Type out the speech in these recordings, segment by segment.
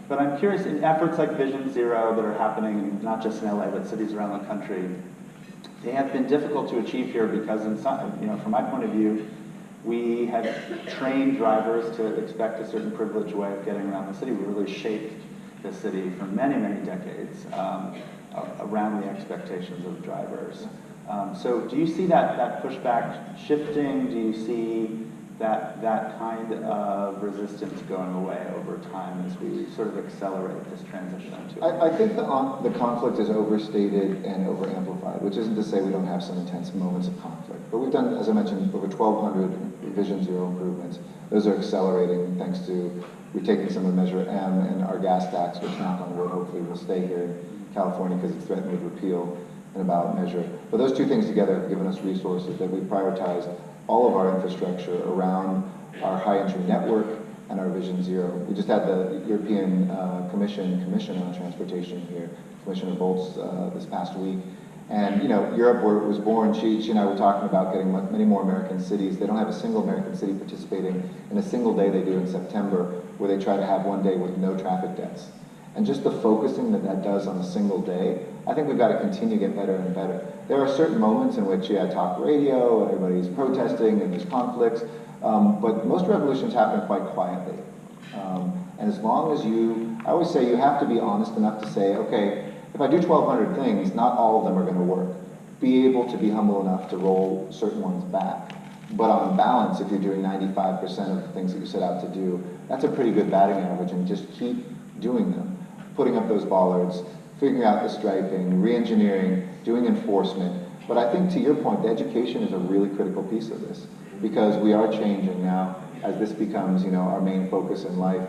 But I'm curious, in efforts like Vision Zero that are happening not just in LA, but cities around the country, they have been difficult to achieve here because, in some, from my point of view, we have trained drivers to expect a certain privileged way of getting around the city. We really shaped the city for many, many decades around the expectations of drivers. So do you see that pushback shifting? Do you see that kind of resistance going away over time as we sort of accelerate this transition to? I think the conflict is overstated and overamplified, which isn't to say we don't have some intense moments of conflict. But we've done, as I mentioned, over 1,200 Vision Zero improvements. Those are accelerating thanks to, we've taken some of Measure M and our gas tax, which, knock on wood, hopefully will stay here in California because it's threatened with repeal in a ballot measure. But those two things together have given us resources that we prioritize all of our infrastructure around our high-entry network and our Vision Zero. We just had the European Commission on Transportation here, Commissioner Boltz, this past week. And Europe, where it was born, she and I were talking about getting many more American cities. They don't have a single American city participating in a single day they do in September, where they try to have one day with no traffic deaths. And just the focusing that does on a single day, I think we've got to continue to get better and better. There are certain moments in which you have talk radio and everybody's protesting and there's conflicts, but most revolutions happen quite quietly. And as long as I always say you have to be honest enough to say, okay, if I do 1,200 things, not all of them are going to work. Be able to be humble enough to roll certain ones back. But on balance, if you're doing 95% of the things that you set out to do, that's a pretty good batting average, and just keep doing them. Putting up those bollards, figuring out the striping, re-engineering, doing enforcement. But I think, to your point, the education is a really critical piece of this, because we are changing now as this becomes, our main focus in life,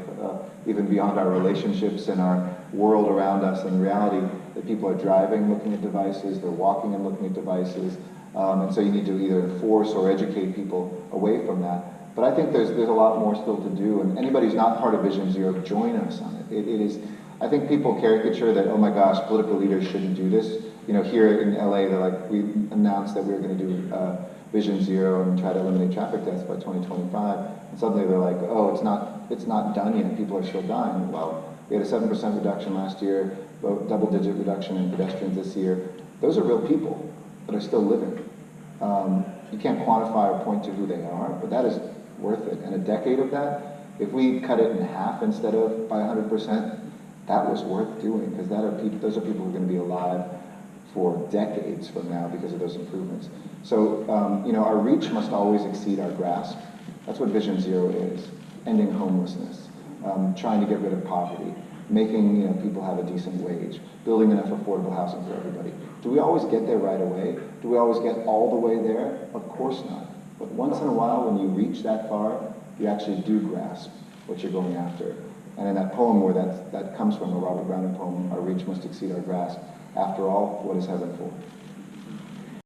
even beyond our relationships and our world around us, and the reality that people are driving, looking at devices, they're walking and looking at devices, and so you need to either enforce or educate people away from that. But I think there's a lot more still to do, and anybody who's not part of Vision Zero, join us on it. It is. I think people caricature that, oh my gosh, political leaders shouldn't do this. Here in LA, they're like, we announced that we were going to do Vision Zero and try to eliminate traffic deaths by 2025. And suddenly they're like, oh, it's not done yet. People are still dying. Well, we had a 7% reduction last year, double-digit reduction in pedestrians this year. Those are real people that are still living. You can't quantify or point to who they are, but that is worth it. And a decade of that, if we cut it in half instead of by 100%, that was worth doing, because those are people who are going to be alive for decades from now because of those improvements. So, our reach must always exceed our grasp. That's what Vision Zero is. Ending homelessness, trying to get rid of poverty, making people have a decent wage, building enough affordable housing for everybody. Do we always get there right away? Do we always get all the way there? Of course not. But once in a while, when you reach that far, you actually do grasp what you're going after. And in that poem where that comes from, a Robert Browning poem, our reach must exceed our grasp. After all, what is heaven for?